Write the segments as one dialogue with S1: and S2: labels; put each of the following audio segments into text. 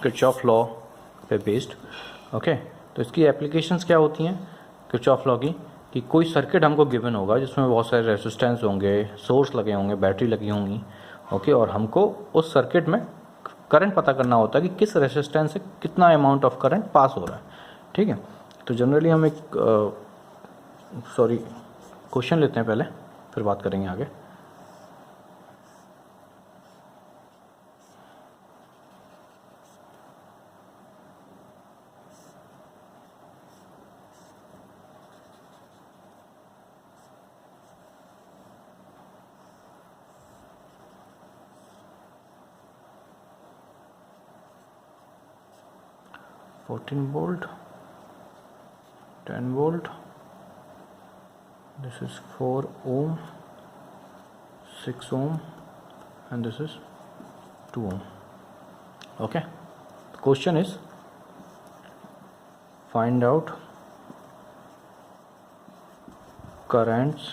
S1: Kirchhoff law पे based. Okay, तो इसकी एप्लीकेशंस क्या होती हैं किरचॉफ लॉ की, कि कोई सर्किट हमको गिवन होगा जिसमें बहुत सारे रेजिस्टेंस होंगे, सोर्स लगे होंगे, बैटरी लगी होंगी। ओके, और हमको उस सर्किट में करंट पता करना होता है कि किस रेजिस्टेंस से कितना अमाउंट ऑफ करंट पास हो रहा है। ठीक है, तो जनरली हम एक क्वेश्चन लेते हैं पहले, फिर बात करेंगे आगे। Fourteen volt, 10 volt, this is 4 ohm, 6 ohm, and this is 2 ohm. Okay, the question is find out currents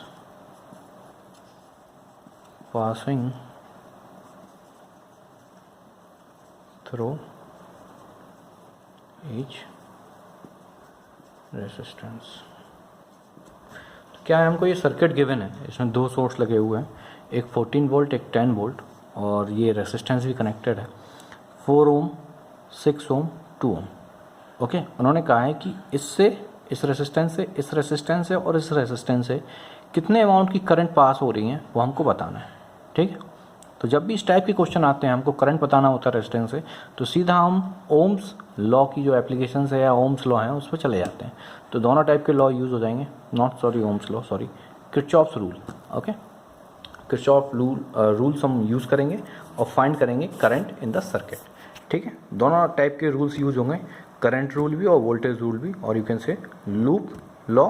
S1: passing through each resistance. तो क्या है, हमको ये सर्किट गिवन है, इसमें दो सोर्स लगे हुए हैं, एक 14 वोल्ट एक 10 वोल्ट, और ये रेसिस्टेंस भी कनेक्टेड है 4 ओम, 6 ओम, 2 ओम। ओके, उन्होंने कहा है कि इससे इस रेसिस्टेंस से, इस रेसिस्टेंस से और इस रेसिस्टेंस से कितने अमाउंट की करंट पास हो रही हैं वो हमको बताना है। ठीक है, तो जब भी इस टाइप के क्वेश्चन आते हैं, हमको करंट बताना होता है रेजिस्टेंस से, तो सीधा हम ओम्स लॉ की जो एप्लीकेशन है या ओम्स लॉ है उस पर चले जाते हैं। तो दोनों टाइप के लॉ यूज़ हो जाएंगे, Ohm's law, Kirchhoff's rule. Okay, Kirchhoff rules हम यूज़ करेंगे और फाइंड करेंगे करंट इन द सर्किट। ठीक है, दोनों टाइप के रूल्स यूज होंगे, करंट रूल भी और वोल्टेज रूल भी, और you can say loop law,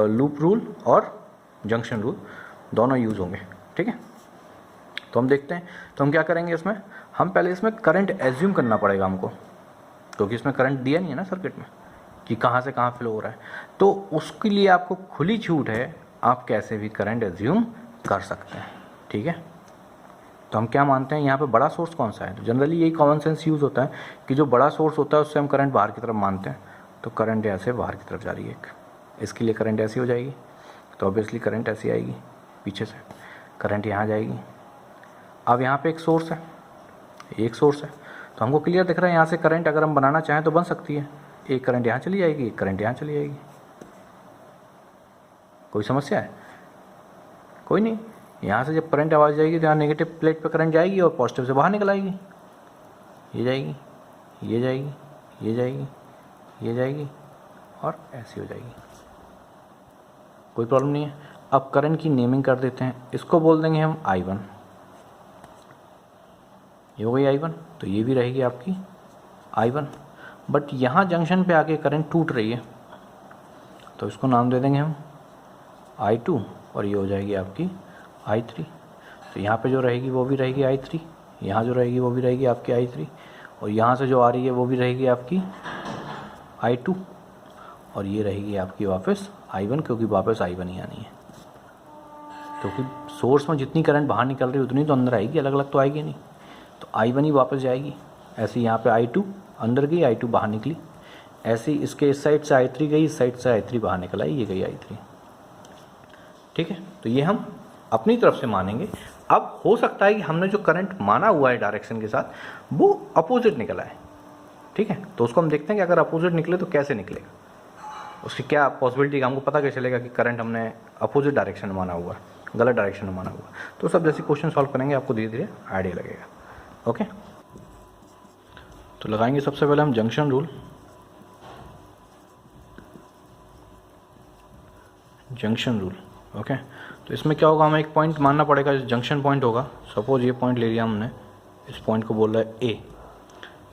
S1: loop rule और जंक्शन रूल, दोनों यूज़ होंगे। ठीक है, तो हम देखते हैं, तो हम क्या करेंगे इसमें, हम पहले इसमें करंट एज्यूम करना पड़ेगा हमको, क्योंकि इसमें करंट दिया नहीं है ना सर्किट में कि कहाँ से कहाँ फ्लो हो रहा है। तो उसके लिए आपको खुली छूट है, आप कैसे भी करंट एज्यूम कर सकते हैं। ठीक है, तो हम क्या मानते हैं, यहाँ पे बड़ा सोर्स कौन सा है, तो जनरली यही कॉमन सेंस यूज़ होता है कि जो बड़ा सोर्स होता है उससे हम करंट बाहर की तरफ मानते हैं। तो करंट ऐसे बाहर की तरफ जा रही है, इसके लिए करंट ऐसी हो जाएगी, तो ऑब्वियसली करंट ऐसी आएगी पीछे से, करंट यहाँ जाएगी। अब यहाँ पे एक सोर्स है, तो हमको क्लियर दिख रहा है यहाँ से करंट अगर हम बनाना चाहें तो बन सकती है, एक करंट यहाँ चली जाएगी, एक करंट यहाँ चली जाएगी। कोई समस्या है? कोई नहीं। यहाँ से जब करंट आवाज़ जाएगी तो यहाँ नेगेटिव प्लेट पे करंट जाएगी और पॉजिटिव से बाहर निकल आएगी, ये जाएगी, ये जाएगी, ये जाएगी, ये जाएगी और ऐसी हो जाएगी। कोई प्रॉब्लम नहीं है। अब करंट की नेमिंग कर देते हैं, इसको बोल देंगे हम I1, ये हो गई I1, तो ये भी रहेगी आपकी I1। बट यहाँ जंक्शन पे आके करंट टूट रही है, तो इसको नाम दे देंगे हम I2, और ये हो जाएगी आपकी I3। तो यहाँ पे जो रहेगी वो भी रहेगी I3, यहाँ जो रहेगी वो भी रहेगी आपकी I3, और यहाँ से जो आ रही है वो भी रहेगी आपकी I2, और ये रहेगी आपकी वापस I1, क्योंकि वापस I1 ही आनी है, क्योंकि सोर्स में जितनी करंट बाहर निकल रही है उतनी तो अंदर आएगी, अलग अलग तो आएगी नहीं, तो I1 ही वापस जाएगी। ऐसे यहाँ पे I2 अंदर गई, I2 बाहर निकली, ऐसे इसके इस साइड से I3 गई, इस साइड से I3 बाहर निकल आई, ये गई I3। ठीक है, तो ये हम अपनी तरफ से मानेंगे। अब हो सकता है कि हमने जो करंट माना हुआ है डायरेक्शन के साथ वो अपोजिट निकला है। ठीक है, तो उसको हम देखते हैं कि अगर अपोजिट निकले तो कैसे निकलेगा, उसकी क्या पॉसिबिलिटी, हमको पता कैसे चलेगा कि करंट हमने अपोजिट डायरेक्शन में माना हुआ है, गलत डायरेक्शन में माना हुआ। तो सब जैसे क्वेश्चन सॉल्व करेंगे आपको धीरे धीरे आइडिया लगेगा। ओके, तो लगाएंगे सबसे पहले हम जंक्शन रूल। ओके, तो इसमें क्या होगा, हमें एक पॉइंट मानना पड़ेगा, जंक्शन पॉइंट होगा। सपोज ये पॉइंट ले लिया हमने, इस पॉइंट को बोल रहा है ए,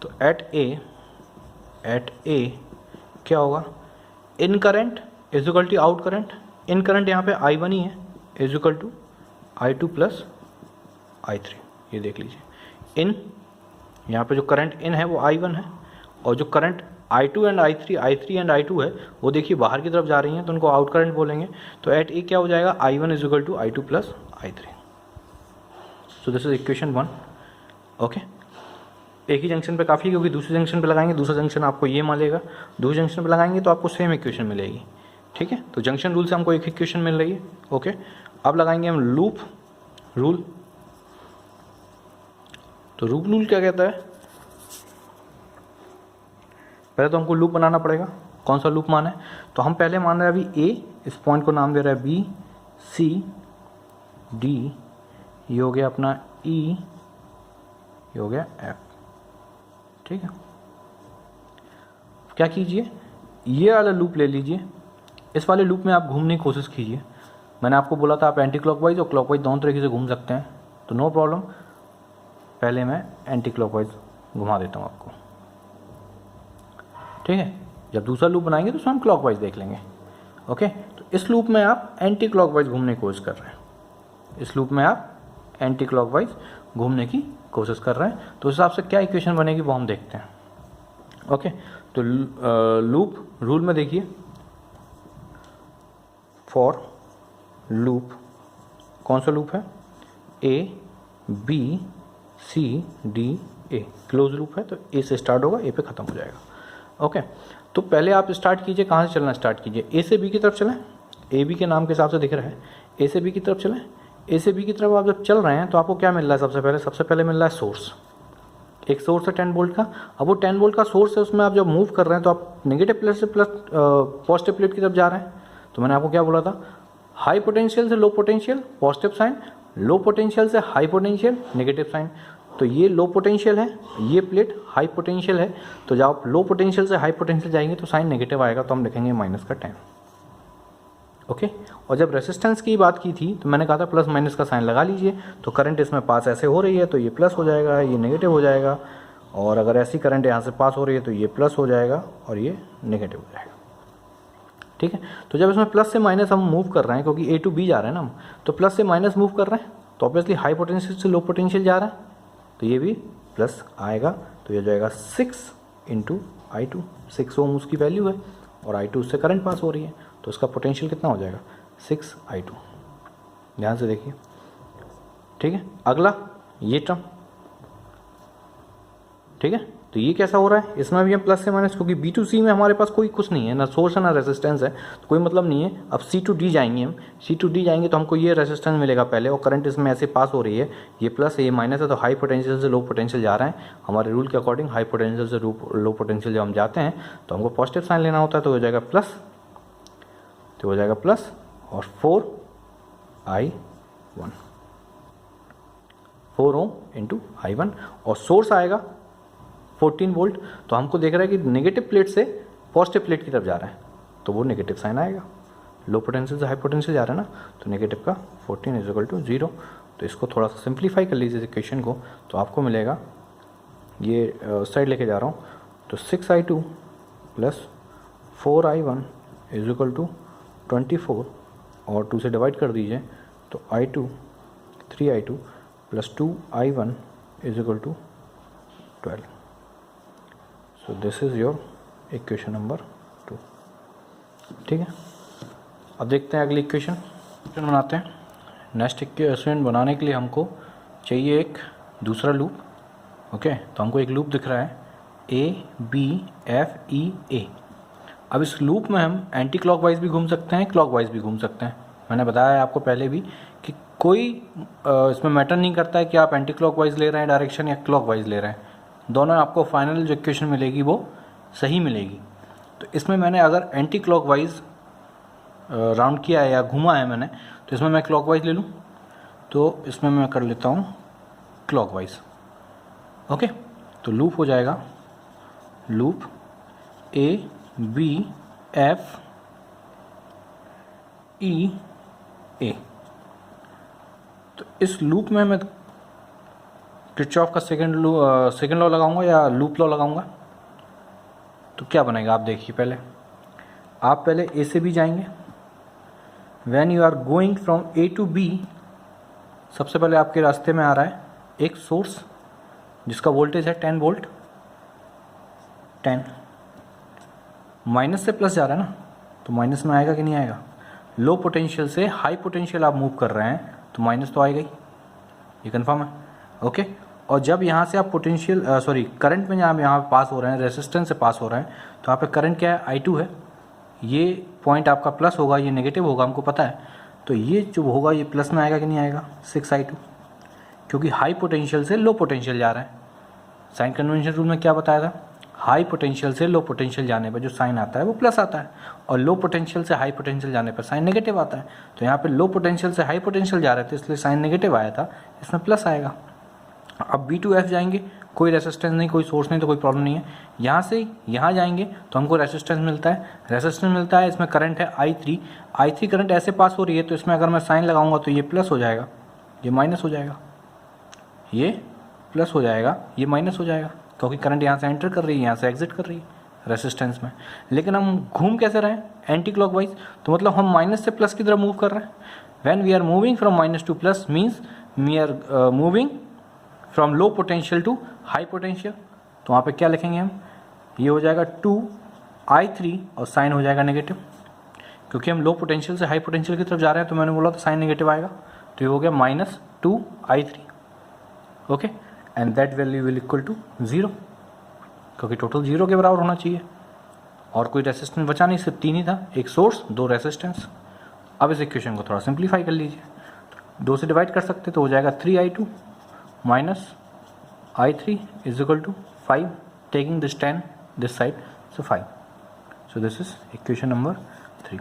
S1: तो एट ए क्या होगा, in current is equal to out current. In current यहाँ पे I1 ही है, is equal to I2 plus I3। ये देख लीजिए, इन यहाँ पे जो करंट इन है वो I1 है, और जो current I2 and I3 and I2 है वो देखिए बाहर की तरफ जा रही हैं, तो उनको आउट करंट बोलेंगे। तो एट ए क्या हो जाएगा, I1 is equal to I2 plus I3। So this is equation 1। Okay, एक ही जंक्शन पे काफ़ी है, क्योंकि दूसरे जंक्शन पे लगाएंगे, दूसरा जंक्शन आपको ये मानेगा, दूसरे जंक्शन पे लगाएंगे तो आपको सेम इक्वेशन मिलेगी। ठीक है, तो जंक्शन रूल से हमको एक इक्वेशन मिल रही है। ओके, अब लगाएंगे हम लूप रूल। तो लूप रूल क्या कहता है, पहले तो हमको लूप बनाना पड़ेगा। कौन सा लूप माना है, तो हम पहले मान रहे हैं अभी ए, इस पॉइंट को नाम दे रहा है बी, सी, डी, ये हो गया अपना ई, ये हो गया एफ। ठीक है, क्या कीजिए, ये वाला लूप ले लीजिए, इस वाले लूप में आप घूमने की कोशिश कीजिए। मैंने आपको बोला था आप एंटी क्लॉकवाइज और क्लॉकवाइज दोनों तरीके से घूम सकते हैं, तो नो प्रॉब्लम, पहले मैं एंटी क्लॉकवाइज घुमा देता हूँ आपको। ठीक है, जब दूसरा लूप बनाएंगे तो उसमें हम क्लॉकवाइज देख लेंगे। ओके, तो इस लूप में आप एंटी क्लॉकवाइज घूमने की कोशिश कर रहे हैं, इस लूप में आप एंटी क्लॉकवाइज घूमने की कोशिश कर रहे हैं, तो उस हिसाब से क्या इक्वेशन बनेगी वो हम देखते हैं। ओके, तो लूप रूल में देखिए, फॉर लूप, कौन सा लूप है, A B C D A, close loop है, तो ए से स्टार्ट होगा, ए पे ख़त्म हो जाएगा। ओके, तो पहले आप स्टार्ट कीजिए, कहाँ से चलना स्टार्ट कीजिए, ए से बी की तरफ चलें, ए बी के नाम के हिसाब से दिख रहा है, ए से बी की तरफ चलें। ए से बी की तरफ आप जब चल रहे हैं तो आपको क्या मिल रहा है, सबसे पहले मिल रहा है सोर्स, एक सोर्स है 10 वोल्ट का। अब वो 10 वोल्ट का सोर्स है, उसमें आप जब मूव कर रहे हैं तो आप नेगेटिव प्लेट से प्लस पॉजिटिव प्लेट की तरफ जा रहे हैं। तो मैंने आपको क्या बोला था, हाई पोटेंशियल से low potential positive sign, low potential से हाई पोटेंशियल नेगेटिव साइन। तो ये लो पोटेंशियल है, ये प्लेट हाई पोटेंशियल है, तो जब आप लो पोटेंशियल से हाई पोटेंशियल जाएंगे तो साइन नेगेटिव आएगा, तो हम लिखेंगे -10। ओके, और जब रेसिस्टेंस की बात की थी तो मैंने कहा था प्लस माइनस का साइन लगा लीजिए, तो करंट इसमें पास ऐसे हो रही है तो ये प्लस हो जाएगा, ये नेगेटिव हो जाएगा, और अगर ऐसी करंट यहाँ से पास हो रही है तो ये प्लस हो जाएगा और ये नेगेटिव हो जाएगा। ठीक है, तो जब इसमें प्लस से माइनस हम मूव कर रहे हैं, क्योंकि ए टू बी जा रहे हैं ना हम, तो प्लस से माइनस मूव कर रहे हैं, तो ऑब्वियसली हाई पोटेंशियल से लो पोटेंशियल जा रहा है, तो ये भी प्लस आएगा, तो ये हो जाएगा 6 × I2, 6 ओम उसकी वैल्यू है और I2 उससे करंट पास हो रही है, तो उसका पोटेंशियल कितना हो जाएगा 6I2। ध्यान से देखिए। ठीक है, अगला ये टर्म, ठीक है, तो ये कैसा हो रहा है, इसमें भी हम प्लस से माइनस, क्योंकि B2C में हमारे पास कोई कुछ नहीं है, ना सोर्स है ना रेजिस्टेंस है, तो कोई मतलब नहीं है। अब C2D जाएंगे हम, C2D जाएंगे तो हमको ये रेजिस्टेंस मिलेगा पहले, और करंट इसमें ऐसे पास हो रही है, ये प्लस है ये माइनस है, तो हाई पोटेंशियल से लो पोटेंशियल जा रहे हैं। हमारे रूल के अकॉर्डिंग हाई पोटेंशियल से लो पोटेंशियल जब हम जाते हैं तो हमको पॉजिटिव साइन लेना होता है, तो हो जाएगा प्लस, तो हो जाएगा प्लस और 4I1, 4 ओम × I1, और सोर्स आएगा 14 वोल्ट, तो हमको देख रहा है कि नेगेटिव प्लेट से पॉजिटिव प्लेट की तरफ जा रहा है, तो वो नेगेटिव साइन आएगा। लो पोटेंशियल से हाई पोटेंशियल जा रहा है ना, तो नेगेटिव का 14 = 0। तो इसको थोड़ा सा सिंप्लीफाई कर लीजिए इस इक्वेशन को, तो आपको मिलेगा, ये साइड लेके जा रहा हूँ, तो 6I2 + 4I1 = 24, और 2 से डिवाइड कर दीजिए, तो 3I2 + 2I1 = 12। So this is your equation number 2। ठीक है, अब देखते हैं अगली इक्वेशन बनाते हैं। नेक्स्ट इक्वेशन बनाने के लिए हमको चाहिए एक दूसरा लूप। ओके, तो हमको एक लूप दिख रहा है ABFEA। अब इस लूप में हम एंटी क्लॉकवाइज भी घूम सकते हैं, क्लॉकवाइज भी घूम सकते हैं। मैंने बताया है आपको पहले भी कि कोई इसमें मैटर नहीं करता है कि आप एंटी क्लॉकवाइज ले रहे हैं डायरेक्शन या क्लॉकवाइज ले रहे हैं, दोनों आपको फाइनल जो इक्वेशन मिलेगी वो सही मिलेगी। तो इसमें मैंने अगर एंटी क्लॉकवाइज राउंड किया है या घुमा है मैंने, तो इसमें मैं क्लॉकवाइज ले लूँ, तो इसमें मैं कर लेता हूँ क्लॉकवाइज। ओके, तो लूप हो जाएगा लूप ABFEA। तो इस लूप में मैं किरचॉफ का सेकंड लॉ लगाऊंगा या लूप लॉ लगाऊंगा, तो क्या बनेगा आप देखिए। आप पहले ए से बी जाएंगे। When you are going from A to B, सबसे पहले आपके रास्ते में आ रहा है एक सोर्स जिसका वोल्टेज है 10 वोल्ट, 10 माइनस से प्लस जा रहा है ना, तो माइनस में आएगा कि नहीं आएगा। लो पोटेंशियल से हाई पोटेंशियल आप मूव कर रहे हैं तो माइनस तो आएगा ही, ये कंफर्म है। ओके, और जब यहाँ से आप पोटेंशियल करंट में जहाँ यहाँ पास हो रहे हैं, रेसिस्टेंस से पास हो रहे हैं, तो यहाँ पे करंट क्या है, I2 है। ये पॉइंट आपका प्लस होगा, ये नेगेटिव होगा, हमको पता है। तो ये जो होगा ये प्लस में आएगा कि नहीं आएगा, 6I2, क्योंकि हाई पोटेंशियल से लो पोटेंशियल जा रहा है। साइन कन्वेंशन रूल में क्या बताया था, हाई पोटेंशियल से लो पोटेंशियल जाने पर जो साइन आता है वो प्लस आता है, और लो पोटेंशियल से हाई पोटेंशियल जाने पर साइन नेगेटिव आता है। तो यहाँ पे लो पोटेंशियल से हाई पोटेंशियल जा रहे थे, इसलिए साइन नेगेटिव आया था, इसमें प्लस आएगा। अब B2F जाएंगे, कोई रेसिस्टेंस नहीं, कोई सोर्स नहीं, तो कोई प्रॉब्लम नहीं है। यहाँ से यहाँ जाएंगे तो हमको रेसिस्टेंस मिलता है, इसमें करंट है I3 करंट ऐसे पास हो रही है, तो इसमें अगर मैं साइन लगाऊंगा तो ये प्लस हो जाएगा, ये माइनस हो जाएगा, ये प्लस हो जाएगा, ये माइनस हो जाएगा, क्योंकि करंट यहाँ से एंटर कर रही है, यहाँ से एग्जिट कर रही है रेसिस्टेंस में। लेकिन हम घूम कैसे रहे हैं, एंटी क्लॉकवाइज, तो मतलब हम माइनस से प्लस की तरफ मूव कर रहे हैं। When we are moving from minus to plus means we are moving from low potential to high potential. तो वहाँ पे क्या लिखेंगे हम, ये हो जाएगा 2I3 और साइन हो जाएगा नेगेटिव, क्योंकि हम लो पोटेंशियल से हाई पोटेंशियल की तरफ जा रहे हैं, तो मैंने बोला तो साइन नेगेटिव आएगा, तो ये हो गया -2I3। Okay, and that value will equal to 0, क्योंकि टोटल 0 के बराबर होना चाहिए, और कोई रेसिस्टेंस बचा नहीं, सिर्फ 3 ही था, एक सोर्स 2 रेसिस्टेंस। अब इस इक्वेशन को थोड़ा सिंप्लीफाई कर लीजिए, 2 से डिवाइड कर सकते, तो हो जाएगा 3I2 minus I3 is equal to 5, taking this 10 this side, so 5। So this is equation number 3।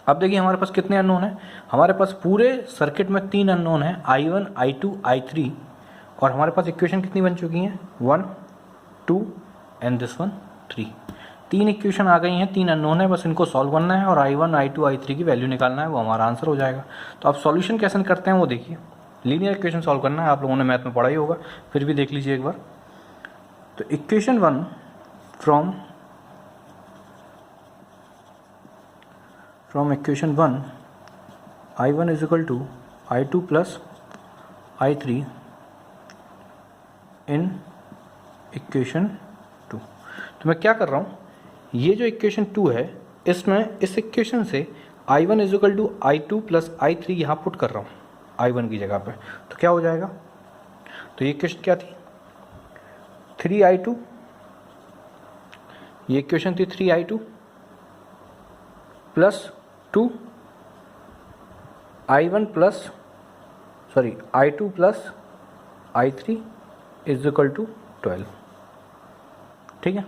S1: अब देखिए हमारे पास कितने अननोन हैं, हमारे पास पूरे सर्किट में 3 अननोन हैं, I1, I2, I3, और हमारे पास इक्वेशन कितनी बन चुकी हैं, 1, 2 एंड दिस वन 3। 3 इक्वेशन आ गई हैं, 3 अननोन है, बस इनको सॉल्व करना है और I1, I2, I3 की वैल्यू निकालना है, वो हमारा आंसर हो जाएगा। तो आप सॉल्यूशन कैसे करते हैं वो देखिए, लीनियर इक्वेशन सॉल्व करना है, आप लोगों ने मैथ में पढ़ा ही होगा, फिर भी देख लीजिए एक बार। तो equation 1 from equation 1 I1 is equal to I2 plus I3 in equation 2। तो मैं क्या कर रहा हूँ, ये जो इक्वेशन 2 है, इसमें इस इक्वेशन से I1 is equal to I2 plus I3 यहाँ पुट कर रहा हूँ I1 की जगह पे, तो क्या हो जाएगा, तो ये इक्वेशन क्या थी, 3I2, ये इक्वेशन थी 3I2 plus 2 I2 plus I3 is equal to 12। ठीक है,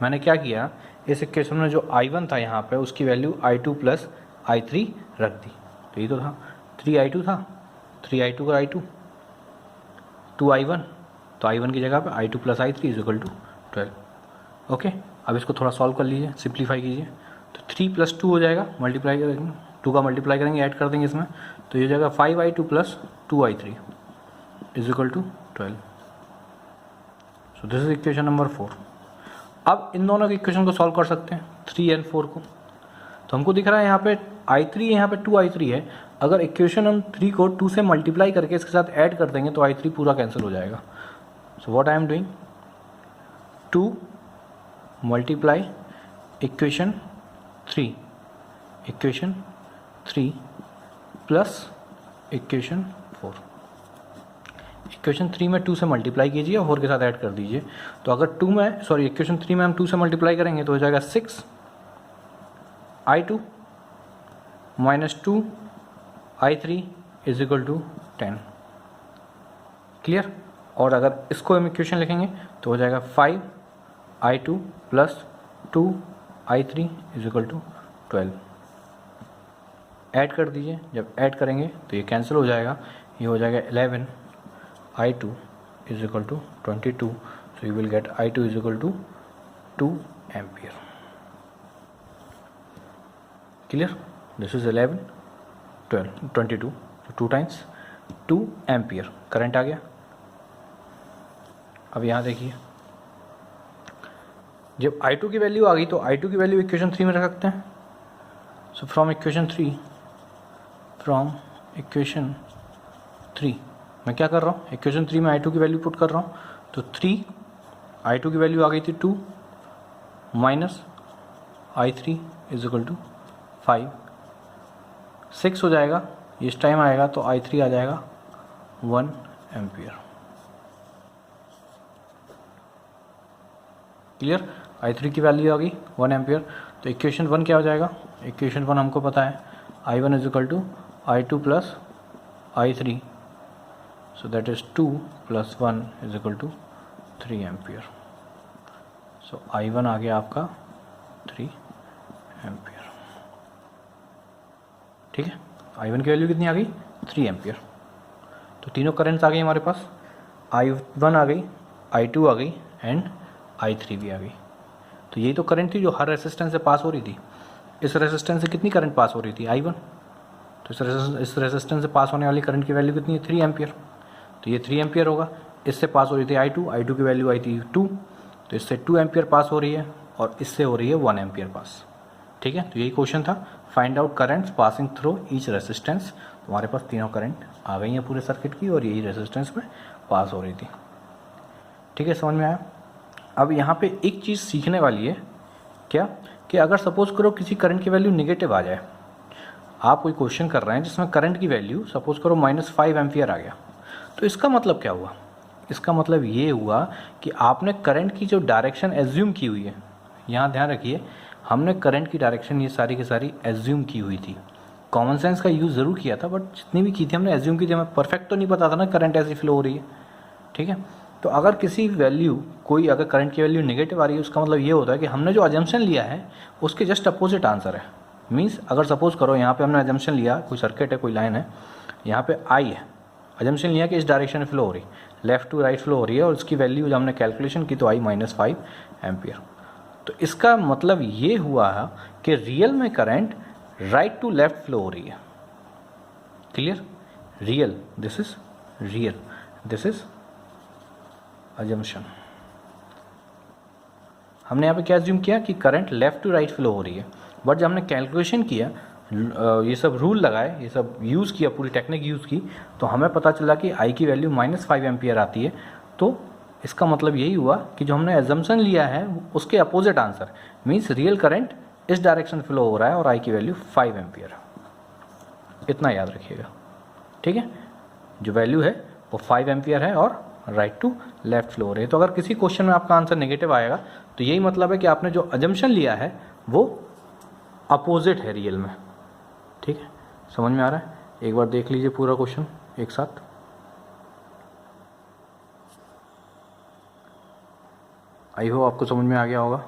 S1: मैंने क्या किया, इस इक्वेशन में जो I1 था यहाँ पे, उसकी वैल्यू I2 प्लस I3 रख दी, तो ये तो था 3I2 था, 3I2 का I2, 2I1, तो I1 की जगह पे I2 plus I3 is equal to 12। Okay, अब इसको थोड़ा सॉल्व कर लीजिए, सिंप्लीफाई कीजिए, तो 3 प्लस 2 हो जाएगा, मल्टीप्लाई करेंगे, 2 का मल्टीप्लाई करेंगे, ऐड कर देंगे इसमें, तो ये हो जाएगा 5I2 plus 2I3 is equal to 12। So this is equation number 4। अब इन दोनों के इक्वेशन को सॉल्व कर सकते हैं, 3 एंड 4 को। तो हमको दिख रहा है यहाँ पे I3, यहाँ पे 2I3 है, अगर इक्वेशन हम 3 को 2 से मल्टीप्लाई करके इसके साथ ऐड कर देंगे तो I3 पूरा कैंसिल हो जाएगा। So what I am doing, 2 multiply equation 3 plus equation 4। Equation 3 में 2 से मल्टीप्लाई कीजिए और 4 के साथ ऐड कर दीजिए, तो अगर इक्वेशन 3 में हम 2 से मल्टीप्लाई करेंगे तो हो जाएगा 6I2 minus 2I3 is equal to 10। Clear, और अगर इसको हम इक्वेशन लिखेंगे तो हो जाएगा 5I2 plus 2I3 is equal to 12। Add कर दीजिए, जब ऐड करेंगे तो ये कैंसिल हो जाएगा, ये हो जाएगा 11I2 is equal to 22, so you will get I2 is equal to 2 ampere. Clear, this is 11, 12, 22, 2 times 2 ampere current आ गया। अब यहाँ देखिए, जब I2 की वैल्यू आ गई तो I2 की वैल्यू इक्वेशन 3 में रख सकते हैं। सो फ्रॉम इक्वेशन 3 मैं क्या कर रहा हूँ, इक्वेशन 3 में I2 की वैल्यू पुट कर रहा हूँ, तो 3 I2 की वैल्यू आ गई थी 2 minus I3 is equal to 5, 6 हो जाएगा, इस टाइम आएगा तो I3 आ जाएगा 1 एम्पियर। क्लियर। I3 की वैल्यू आ गई 1 एम्पियर। तो इक्वेशन 1 क्या हो जाएगा, इक्वेशन 1 हमको पता है I1 is equal to I2 plus I3, so that is 2 + 1 is equal to 3 ampere. सो I1 आ गया आपका 3 एम्पियर। ठीक है, I1 की वैल्यू कितनी आ गई 3 एम्पियर। तो तीनों करंट्स आ गई हमारे पास, I1 आ गई, I2 आ गई एंड I3 भी आ गई। तो यही तो करंट थी जो हर रेसिस्टेंस से पास हो रही थी। इस रेसिस्टेंस से कितनी करंट पास हो रही थी I1, तो इस रेसिस्टेंस से पास होने वाली करंट की वैल्यू कितनी है 3 एम्पियर। तो ये 3 एम्पियर होगा। इससे पास हो रही थी I2 की वैल्यू आई थी 2, तो इससे 2 एम्पियर पास हो रही है और इससे हो रही है 1 एम्पियर पास। ठीक है, तो यही क्वेश्चन था, find out currents passing through each resistance. तो हमारे पास तीनों करंट आ गई हैं पूरे सर्किट की और यही रेसिस्टेंस में पास हो रही थी। ठीक है, समझ में आया। अब यहाँ पे एक चीज़ सीखने वाली है, क्या कि अगर सपोज करो किसी करंट की वैल्यू नेगेटिव आ जाए, आप कोई क्वेश्चन कर रहे हैं जिसमें करंट की वैल्यू सपोज करो -5 एम्पियर आ गया, तो इसका मतलब क्या हुआ, इसका मतलब ये हुआ कि आपने करंट की जो डायरेक्शन एज्यूम की हुई है, यहाँ ध्यान रखिए हमने करंट की डायरेक्शन ये सारी की सारी एज्यूम की हुई थी। कॉमन सेंस का यूज़ ज़रूर किया था, बट जितनी भी की थी हमने एज्यूम की थी, हमें परफेक्ट तो नहीं पता था ना करंट ऐसी फ्लो हो रही है। ठीक है, तो अगर किसी वैल्यू कोई अगर करंट की वैल्यू नेगेटिव आ रही है, उसका मतलब ये होता है कि हमने जो अजम्पशन लिया है उसके जस्ट अपोजिट आंसर है। मीन्स अगर सपोज करो यहाँ पे हमने अजम्पशन लिया, कोई सर्किट है, कोई लाइन है, यहाँ पे आई है, अजम्पशन लिया कि इस डायरेक्शन में फ्लो हो रही, लेफ्ट टू राइट फ्लो हो रही है और उसकी वैल्यू जब हमने कैलकुलेशन की तो आई -5 एम्पियर। तो इसका मतलब ये हुआ है कि रियल में current right to left flow हो रही है। Clear, real, this is real, this is assumption. हमने यहाँ पे क्या एज्यूम किया कि current left to right flow हो रही है, बट जब हमने कैलकुलेशन किया, ये सब रूल लगाए, ये सब यूज़ किया, पूरी टेक्निक यूज़ की, तो हमें पता चला कि आई की वैल्यू -5 एम्पियर आती है। तो इसका मतलब यही हुआ कि जो हमने एजम्पशन लिया है उसके opposite answer, means real current इस डायरेक्शन फ्लो हो रहा है और आई की वैल्यू 5 एम्पियर। इतना याद रखिएगा। ठीक है, जो वैल्यू है वो 5 एम्पियर है और राइट टू लेफ्ट फ्लो हो रही है। तो अगर किसी क्वेश्चन में आपका आंसर नेगेटिव आएगा तो यही मतलब है कि आपने जो अजम्पशन लिया है वो अपोजिट है रियल में। ठीक है, समझ में आ रहा है। एक बार देख लीजिए पूरा क्वेश्चन एक साथ। आई होप आपको समझ में आ गया होगा।